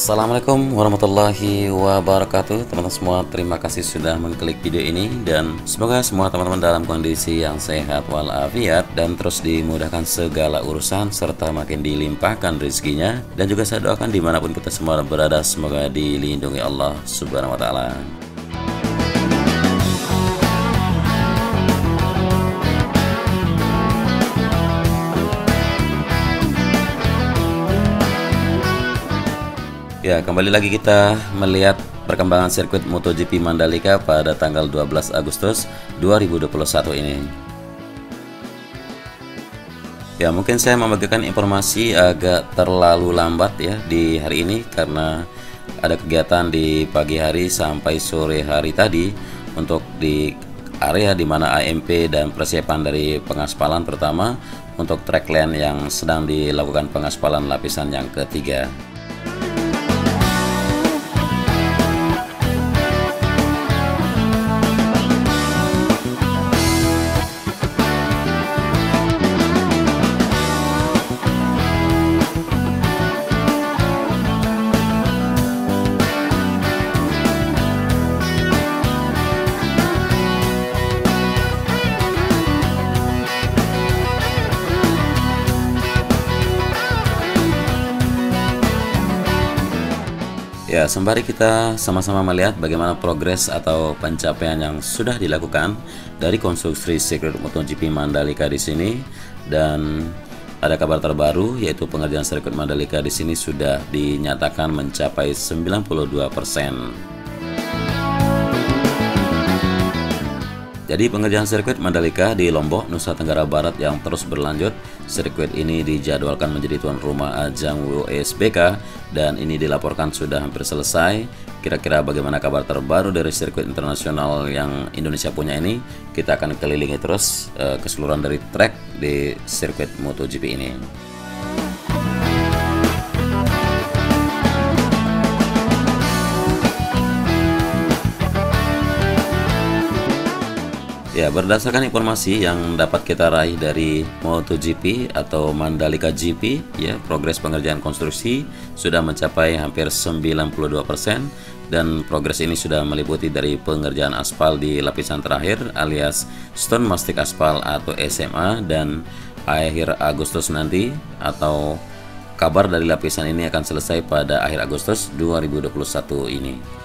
Assalamualaikum warahmatullahi wabarakatuh. Teman-teman semua, terima kasih sudah mengklik video ini, dan semoga semua teman-teman dalam kondisi yang sehat walafiat dan terus dimudahkan segala urusan serta makin dilimpahkan rezekinya. Dan juga saya doakan dimanapun kita semua berada, semoga dilindungi Allah Subhanahu wa Ta'ala. Ya, kembali lagi kita melihat perkembangan sirkuit MotoGP Mandalika pada tanggal 12 Agustus 2021 ini. Ya, mungkin saya membagikan informasi agak terlalu lambat ya di hari ini karena ada kegiatan di pagi hari sampai sore hari tadi untuk di area di mana AMP dan persiapan dari pengaspalan, terutama untuk track lane yang sedang dilakukan pengaspalan lapisan yang ketiga. Ya, sembari kita sama-sama melihat bagaimana progres atau pencapaian yang sudah dilakukan dari konstruksi sirkuit MotoGP Mandalika di sini, dan ada kabar terbaru yaitu pengerjaan sirkuit Mandalika di sini sudah dinyatakan mencapai 92%. Jadi pengerjaan sirkuit Mandalika di Lombok, Nusa Tenggara Barat yang terus berlanjut. Sirkuit ini dijadwalkan menjadi tuan rumah ajang WSBK dan ini dilaporkan sudah hampir selesai. Kira-kira bagaimana kabar terbaru dari sirkuit internasional yang Indonesia punya ini? Kita akan kelilingi terus keseluruhan dari track di sirkuit MotoGP ini. Ya, berdasarkan informasi yang dapat kita raih dari MotoGP atau Mandalika GP, ya, progres pengerjaan konstruksi sudah mencapai hampir 92% dan progres ini sudah meliputi dari pengerjaan aspal di lapisan terakhir alias stone mastic aspal atau SMA, dan akhir Agustus nanti atau kabar dari lapisan ini akan selesai pada akhir Agustus 2021 ini.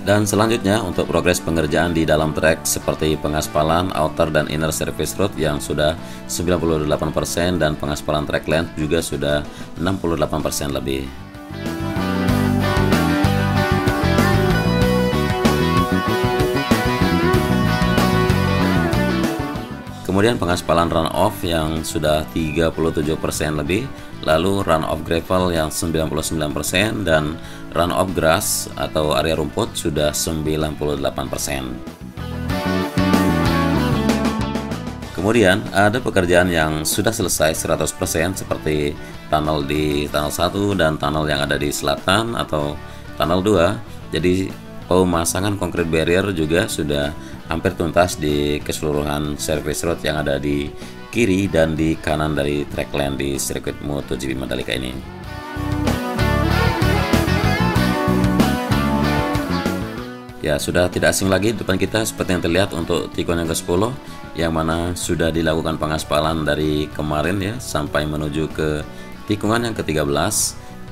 Dan selanjutnya untuk progres pengerjaan di dalam trek seperti pengaspalan outer dan inner surface road yang sudah 98% dan pengaspalan track length juga sudah 68% lebih. Kemudian pengaspalan run-off yang sudah 37% lebih, lalu run-off gravel yang 99% dan run-off grass atau area rumput sudah 98%. Kemudian ada pekerjaan yang sudah selesai 100% seperti tunnel di tunnel 1 dan tunnel yang ada di selatan atau tunnel 2. Jadi pemasangan concrete barrier juga sudah hampir tuntas di keseluruhan service road yang ada di kiri dan di kanan dari track lane di sirkuit MotoGP Mandalika ini. Ya, sudah tidak asing lagi depan kita seperti yang terlihat untuk tikun yang ke-10 yang mana sudah dilakukan pengaspalan dari kemarin ya sampai menuju ke tikungan yang ke-13,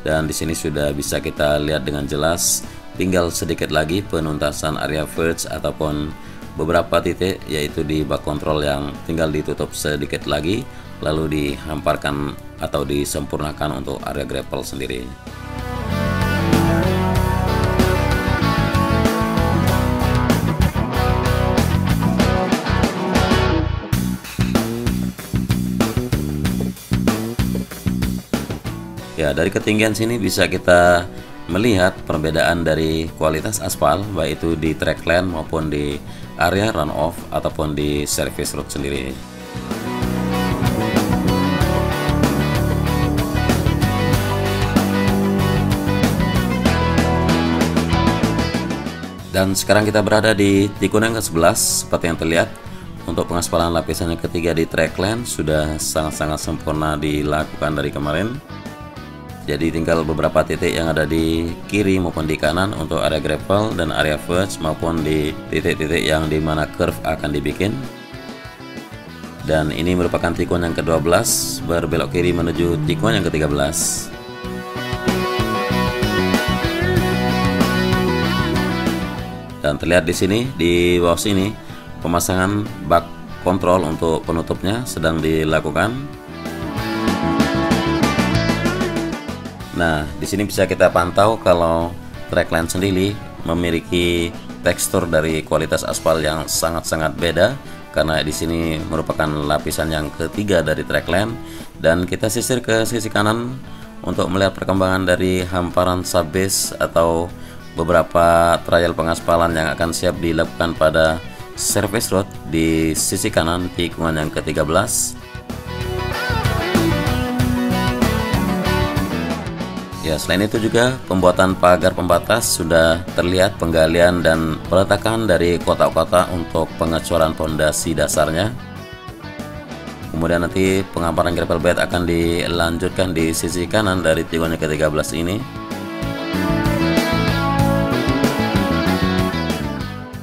dan di sini sudah bisa kita lihat dengan jelas tinggal sedikit lagi penuntasan area verge ataupun beberapa titik yaitu di bak kontrol yang tinggal ditutup sedikit lagi lalu dihamparkan atau disempurnakan untuk area gravel sendiri. Ya, dari ketinggian sini bisa kita melihat perbedaan dari kualitas aspal baik itu di track lane maupun di area runoff ataupun di service road sendiri. Dan sekarang kita berada di tikungan ke-11 seperti yang terlihat Untuk pengaspalan lapisan yang ketiga di trackland sudah sangat-sangat sempurna dilakukan dari kemarin. Jadi tinggal beberapa titik yang ada di kiri maupun di kanan untuk area gravel dan area verge, maupun di titik-titik yang dimana curve akan dibikin. Dan ini merupakan tikungan yang ke-12 berbelok kiri menuju tikungan yang ke-13. Dan terlihat di sini, di bawah sini, pemasangan bak kontrol untuk penutupnya sedang dilakukan. Nah, di sini bisa kita pantau kalau trackland sendiri memiliki tekstur dari kualitas aspal yang sangat-sangat beda, karena di sini merupakan lapisan yang ketiga dari trackland. Dan kita sisir ke sisi kanan untuk melihat perkembangan dari hamparan subbase atau beberapa trial pengaspalan yang akan siap dilakukan pada surface road di sisi kanan tikungan yang ke-13. Ya, selain itu juga pembuatan pagar pembatas sudah terlihat, penggalian dan peletakan dari kotak-kotak untuk pengecoran pondasi dasarnya. Kemudian nanti penghamparan gravel bed akan dilanjutkan di sisi kanan dari tikungan yang ke-13 ini.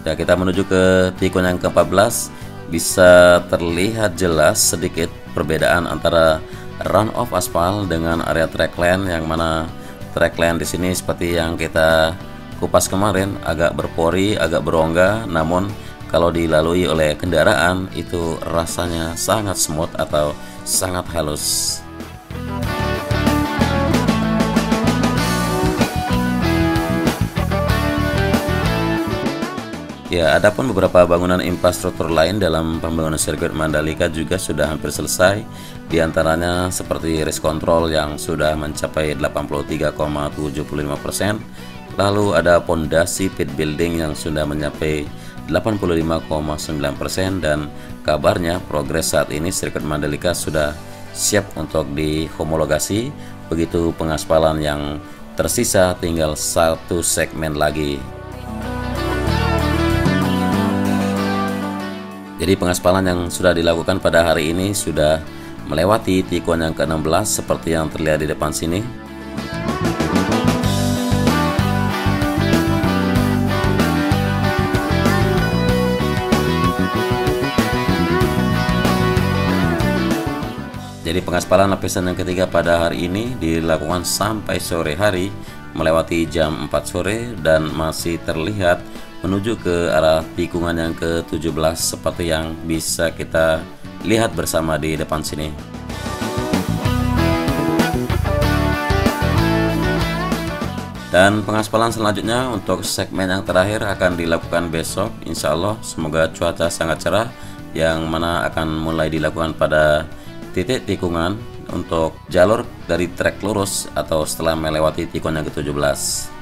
Ya, kita menuju ke tikungan yang ke-14. Bisa terlihat jelas sedikit perbedaan antara run off aspal dengan area trackland, yang mana trackland di sini seperti yang kita kupas kemarin agak berpori, agak berongga, namun kalau dilalui oleh kendaraan itu rasanya sangat smooth atau sangat halus. Ya, adapun beberapa bangunan infrastruktur lain dalam pembangunan sirkuit Mandalika juga sudah hampir selesai. Di antaranya seperti race control yang sudah mencapai 83,75%. Lalu ada pondasi pit building yang sudah mencapai 85,9%, dan kabarnya progres saat ini sirkuit Mandalika sudah siap untuk dihomologasi. Begitu pengaspalan yang tersisa tinggal satu segmen lagi. Jadi pengaspalan yang sudah dilakukan pada hari ini sudah melewati tikungan yang ke-16 seperti yang terlihat di depan sini. Jadi pengaspalan lapisan yang ketiga pada hari ini dilakukan sampai sore hari, melewati jam 4 sore dan masih terlihat menuju ke arah tikungan yang ke-17 seperti yang bisa kita lihat bersama di depan sini. Dan pengaspalan selanjutnya untuk segmen yang terakhir akan dilakukan besok, insya Allah. Semoga cuaca sangat cerah, yang mana akan mulai dilakukan pada titik tikungan untuk jalur dari trek lurus atau setelah melewati tikungan yang ke-17.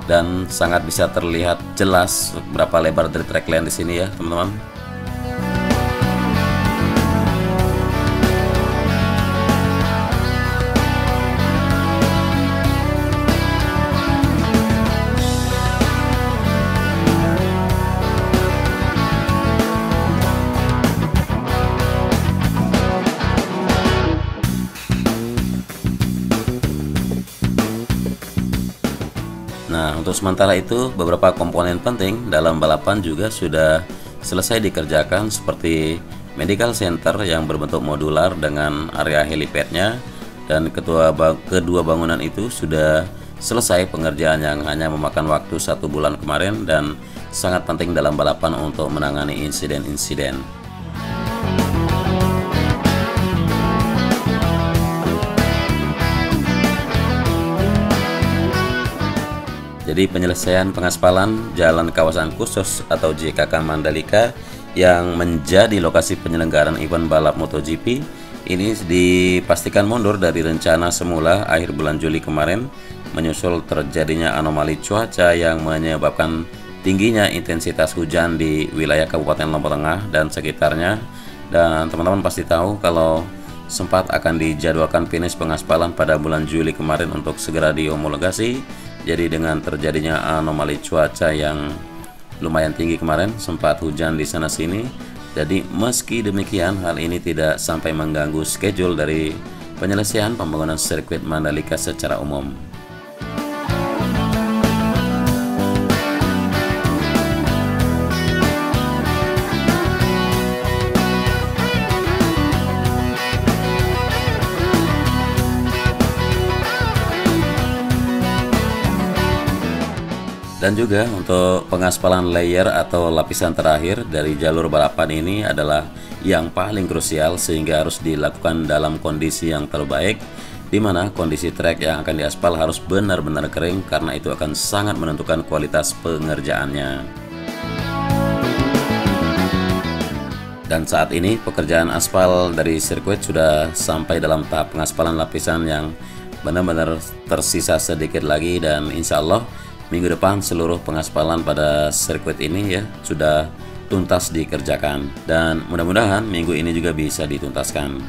Dan sangat bisa terlihat jelas berapa lebar dari trackland di sini ya, teman-teman. Nah, untuk sementara itu beberapa komponen penting dalam balapan juga sudah selesai dikerjakan, seperti medical center yang berbentuk modular dengan area helipadnya, dan kedua bangunan itu sudah selesai pengerjaan yang hanya memakan waktu 1 bulan kemarin dan sangat penting dalam balapan untuk menangani insiden-insiden. Jadi penyelesaian pengaspalan Jalan Kawasan Khusus atau JKK Mandalika yang menjadi lokasi penyelenggaraan event balap MotoGP ini dipastikan mundur dari rencana semula akhir bulan Juli kemarin, menyusul terjadinya anomali cuaca yang menyebabkan tingginya intensitas hujan di wilayah Kabupaten Lombok Tengah dan sekitarnya, Dan teman-teman pasti tahu kalau sempat akan dijadwalkan finish pengaspalan pada bulan Juli kemarin untuk segera dihomologasi. Jadi dengan terjadinya anomali cuaca yang lumayan tinggi kemarin, sempat hujan di sana sini. Jadi meski demikian, hal ini tidak sampai mengganggu schedule dari penyelesaian pembangunan sirkuit Mandalika secara umum. Dan juga untuk pengaspalan layer atau lapisan terakhir dari jalur balapan ini adalah yang paling krusial, sehingga harus dilakukan dalam kondisi yang terbaik, di mana kondisi trek yang akan diaspal harus benar-benar kering, karena itu akan sangat menentukan kualitas pengerjaannya. Dan saat ini pekerjaan aspal dari sirkuit sudah sampai dalam tahap pengaspalan lapisan yang benar-benar tersisa sedikit lagi, dan insya Allah minggu depan seluruh pengaspalan pada sirkuit ini ya sudah tuntas dikerjakan, dan mudah-mudahan minggu ini juga bisa dituntaskan.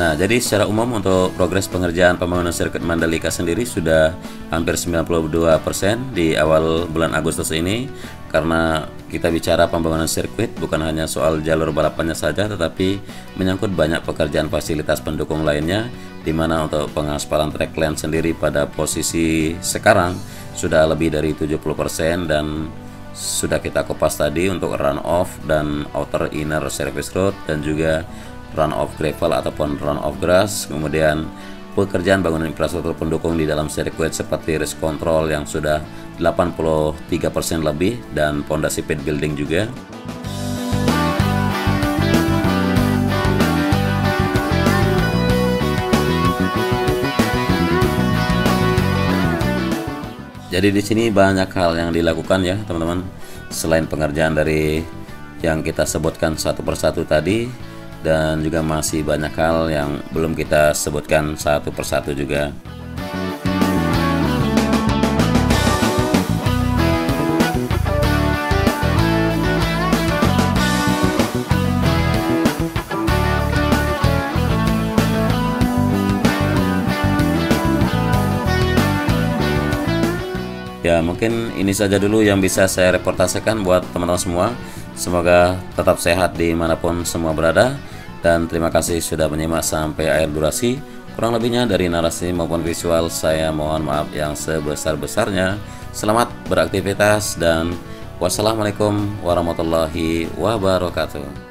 Nah, jadi secara umum untuk progres pengerjaan pembangunan sirkuit Mandalika sendiri sudah hampir 92% di awal bulan Agustus ini, karena kita bicara pembangunan sirkuit bukan hanya soal jalur balapannya saja, tetapi menyangkut banyak pekerjaan fasilitas pendukung lainnya, di mana untuk pengaspalan track lane sendiri pada posisi sekarang sudah lebih dari 70%, dan sudah kita kopas tadi untuk run off dan outer inner service road, dan juga run off gravel ataupun run off grass. Kemudian pekerjaan bangunan infrastruktur pendukung di dalam sirkuit seperti race control yang sudah 83% lebih, dan pondasi pit building juga. Jadi di sini banyak hal yang dilakukan ya teman-teman, selain pengerjaan dari yang kita sebutkan satu persatu tadi, dan juga masih banyak hal yang belum kita sebutkan satu persatu juga. Ya, mungkin ini saja dulu yang bisa saya reportaskan buat teman-teman semua. Semoga tetap sehat dimanapun semua berada, dan terima kasih sudah menyimak sampai akhir durasi. Kurang lebihnya dari narasi maupun visual saya mohon maaf yang sebesar-besarnya. Selamat beraktivitas dan wassalamualaikum warahmatullahi wabarakatuh.